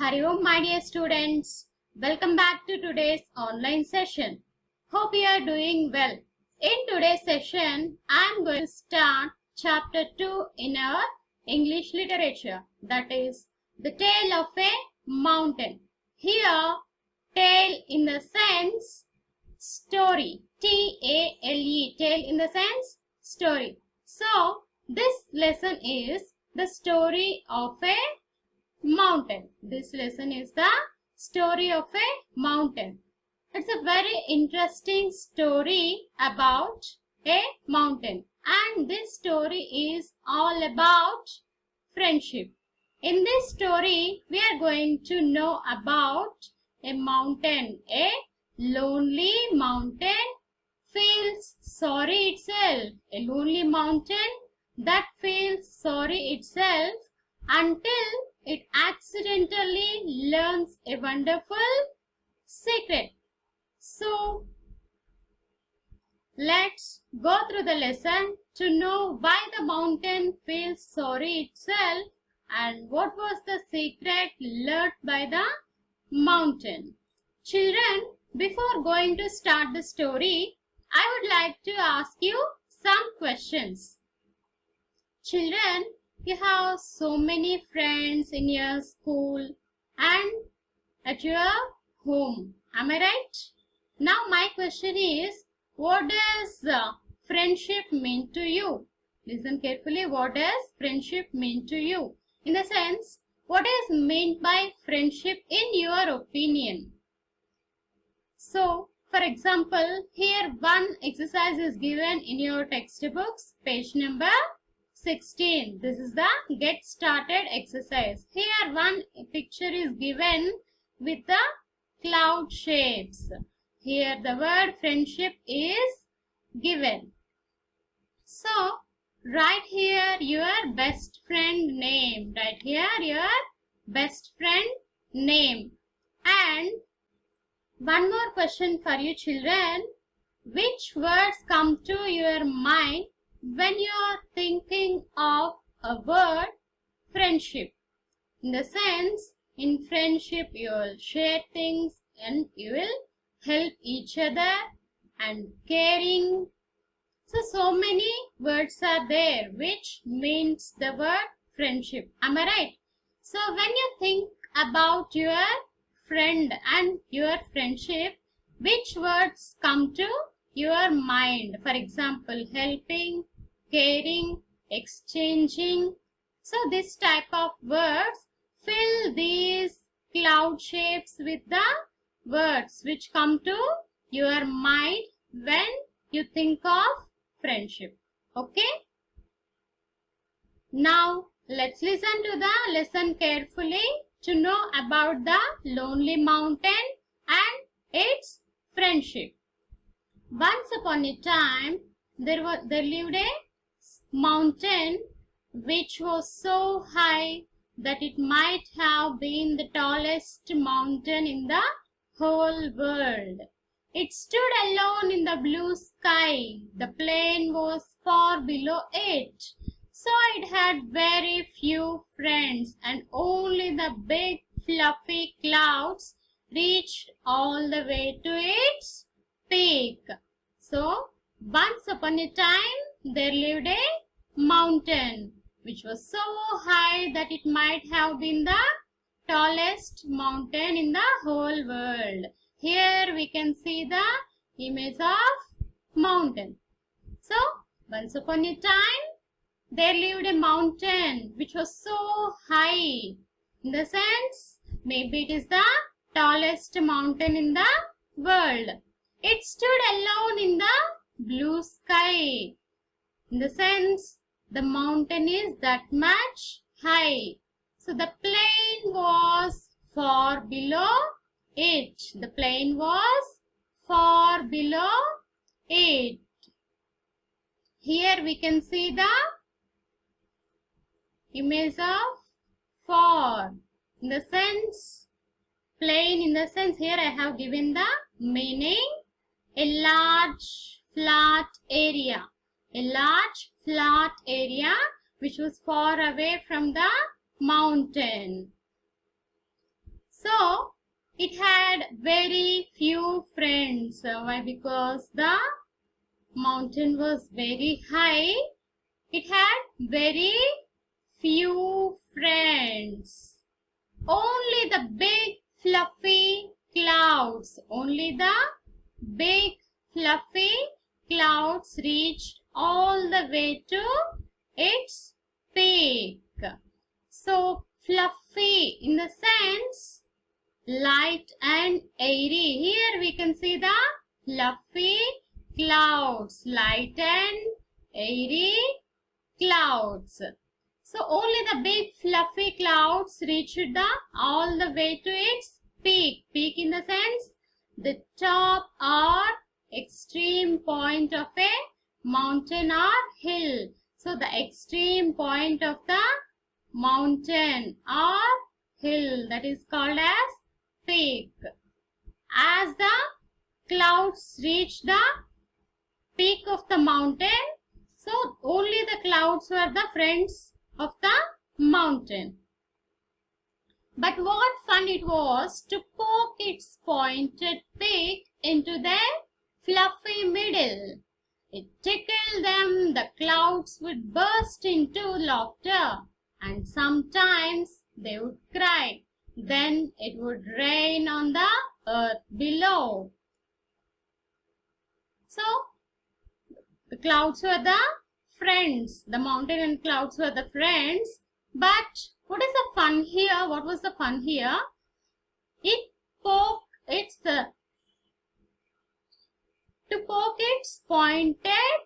Hari Om, my dear students. Welcome back to today's online session. Hope you are doing well. In today's session, I am going to start chapter 2 in our English literature. That is, The Tale of a Mountain. Here, tale in the sense story. T-A-L-E. Tale in the sense story. So, this lesson is the story of a mountain. This lesson is the story of a mountain. It's a very interesting story about a mountain, and this story is all about friendship. In this story, we are going to know about a mountain. A lonely mountain feels sorry itself. A lonely mountain that feels sorry itself until it accidentally learns a wonderful secret. So, let's go through the lesson to know why the mountain feels sorry itself and what was the secret learned by the mountain. Children, before going to start the story, I would like to ask you some questions. Children, you have so many friends in your school and at your home. Am I right? Now my question is, what does friendship mean to you? Listen carefully. What does friendship mean to you? In the sense, what is meant by friendship in your opinion? So, for example, here one exercise is given in your textbooks, page number 16. This is the get started exercise. Here one picture is given with the cloud shapes. Here the word friendship is given. So write here your best friend name. Write here your best friend name. And one more question for you children. Which words come to your mind when you are thinking of a word friendship? In the sense, in friendship you will share things and you will help each other and caring. So many words are there which means the word friendship. Am I right? So when you think about your friend and your friendship, which words come to your mind? For example, helping, caring, exchanging. So this type of words, fill these cloud shapes with the words which come to your mind when you think of friendship. Okay? Now let's listen to the lesson carefully to know about the lonely mountain and its friendship. Once upon a time, there lived a mountain which was so high that it might have been the tallest mountain in the whole world. It stood alone in the blue sky. The plain was far below it. So it had very few friends and only the big fluffy clouds reached all the way to its peak. So, once upon a time, there lived a mountain which was so high that it might have been the tallest mountain in the whole world. Here we can see the image of mountain. So, once upon a time, there lived a mountain which was so high. In the sense, maybe it is the tallest mountain in the world. It stood alone in the blue sky. In the sense, the mountain is that much high. So the plain was far below it. The plain was far below it. Here we can see the image of far. In the sense, plain in the sense, here I have given the meaning, a large flat area. A large flat area which was far away from the mountain. So it had very few friends. Why? Because the mountain was very high. It had very few friends. Only the big fluffy clouds, only the big fluffy clouds reached all the way to its peak. So fluffy in the sense light and airy. Here we can see the fluffy clouds, light and airy clouds. So only the big fluffy clouds reached all the way to its peak. Peak in the sense the top or extreme point of a mountain or hill. So the extreme point of the mountain or hill, that is called as peak. As the clouds reach the peak of the mountain, so only the clouds were the friends of the mountain. But what fun it was to poke its pointed peak into their fluffy middle. It tickled them. The clouds would burst into laughter, and sometimes they would cry. Then it would rain on the earth below. So the clouds were the friends. The mountain and clouds were the friends. But what is the fun here? What was the fun here? It poked its to poke its pointed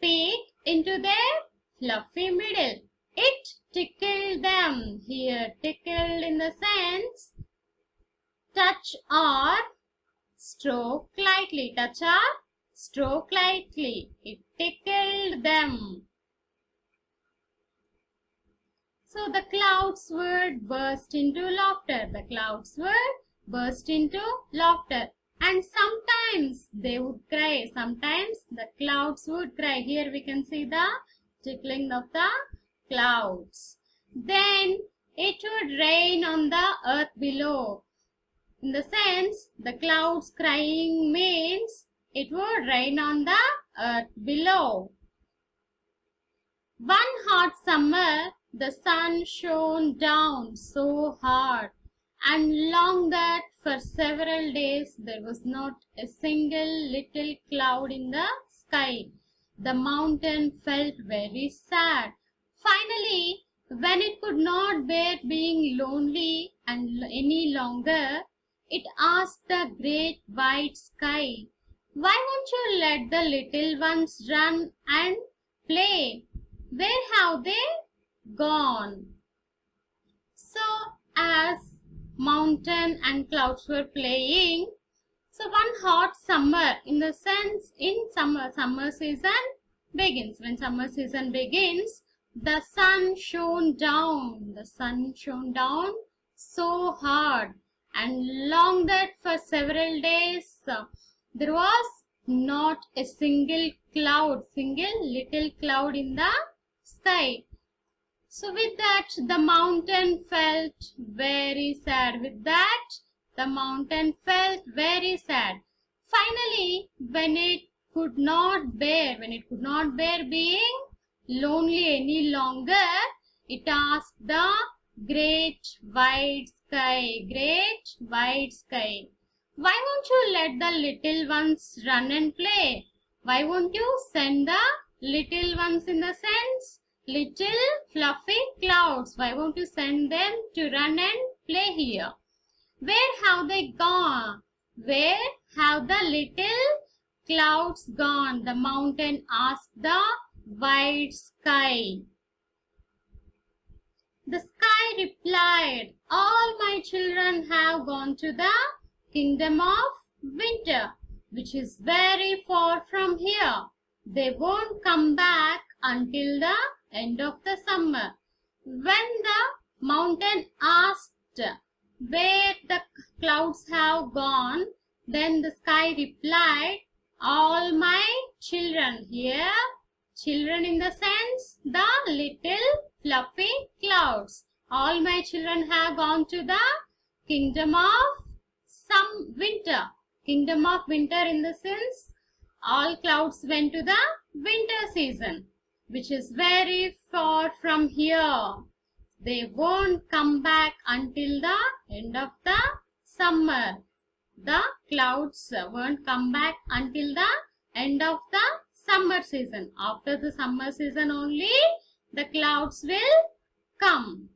peak into their fluffy middle. It tickled them. Here, tickled in the sense touch or stroke lightly. Touch or stroke lightly. It tickled them. So the clouds would burst into laughter. The clouds would burst into laughter. And sometimes they would cry. Sometimes the clouds would cry. Here we can see the tickling of the clouds. Then it would rain on the earth below. In the sense, the clouds crying means it would rain on the earth below. One hot summer, the sun shone down so hard and long that for several days there was not a single little cloud in the sky. The mountain felt very sad. Finally, when it could not bear being lonely and any longer, it asked the great white sky, "Why won't you let the little ones run and play? Where have they gone?" So as mountain and clouds were playing, so one hot summer, in the sense in summer season begins. When summer season begins, the sun shone down. The sun shone down so hard and long that for several days there was not a single little cloud in the sky. So with that, the mountain felt very sad. With that, the mountain felt very sad. Finally, when it could not bear being lonely any longer, it asked the great white sky, "Why won't you let the little ones run and play? Why won't you send the little ones, in the sense little fluffy clouds, why won't you send them to run and play here? Where have they gone? Where have the little clouds gone?" the mountain asked the white sky. The sky replied, "All my children have gone to the kingdom of winter, which is very far from here. They won't come back until the end of the summer." When the mountain asked where the clouds have gone, then the sky replied, "All my children," here children in the sense the little fluffy clouds, "all my children have gone to the kingdom of some winter. Kingdom of winter in the sense all clouds went to the winter season, which is very far from here. They won't come back until the end of the summer. The clouds won't come back until the end of the summer season. After the summer season only the clouds will come.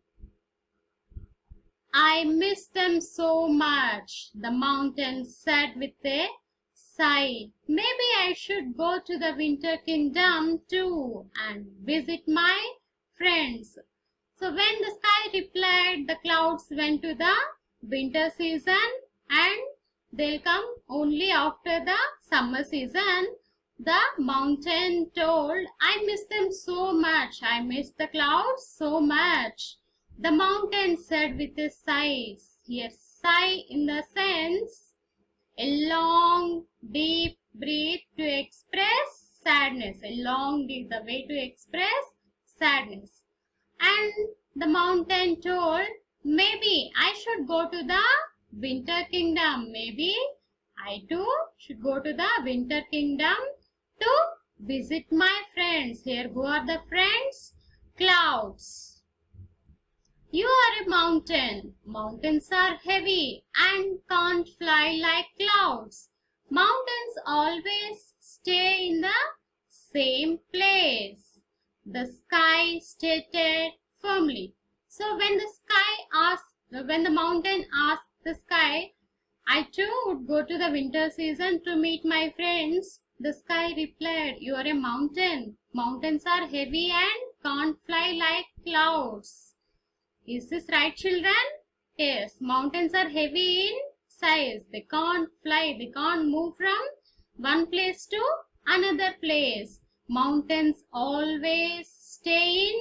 I miss them so much, the mountain said with a sigh. Maybe I should go to the winter kingdom too and visit my friends. So when the sky replied, the clouds went to the winter season and they'll come only after the summer season. The mountain told, I miss them so much. I miss the clouds so much. The mountain said with a sigh. Here, sigh in the sense a long, deep breath to express sadness. A long, deep, the way to express sadness. And the mountain told, maybe I should go to the winter kingdom. Maybe I too should go to the winter kingdom to visit my friends. Here, who are the friends? Clouds. You are a mountain. Mountains are heavy and can't fly like clouds. Mountains always stay in the same place, the sky stated firmly. So when the mountain asked the sky, I too would go to the winter season to meet my friends. The sky replied, you are a mountain. Mountains are heavy and can't fly like clouds. Is this right, children? Yes, mountains are heavy in size. They can't fly. They can't move from one place to another place. Mountains always stay in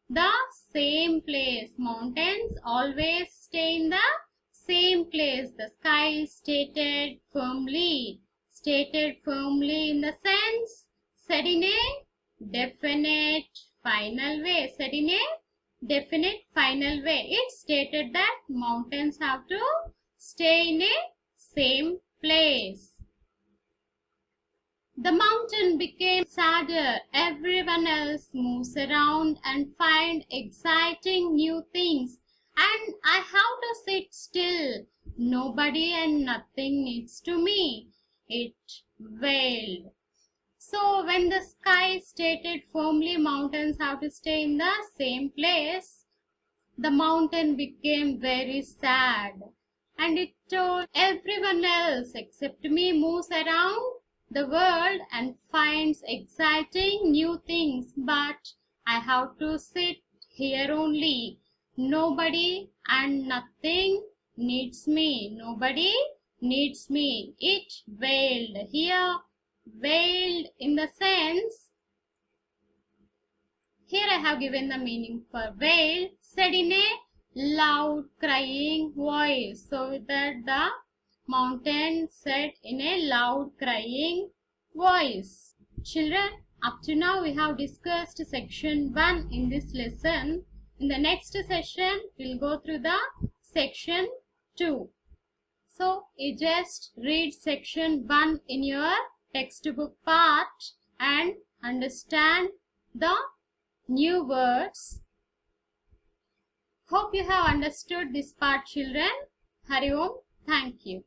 the same place. Mountains always stay in the same place. The sky stated firmly. Stated firmly in the sense said in a definite final way. Said in a definite final way. It stated that mountains have to stay in a same place. The mountain became sadder. Everyone else moves around and find exciting new things. And I have to sit still. Nobody and nothing needs to me. It wailed. So when the sky stated firmly mountains have to stay in the same place, the mountain became very sad. And it told everyone else except me moves around the world and finds exciting new things, but I have to sit here only. Nobody and nothing needs me. Nobody needs me. It wailed. Here, wailed in the sense, here I have given the meaning for wail, said in a loud crying voice. So with that the mountain said in a loud crying voice. Children, up to now we have discussed section 1 in this lesson. In the next session we will go through the section 2. So you just read section 1 in your textbook part and understand the new words. Hope you have understood this part, children. Hari Om. Thank you.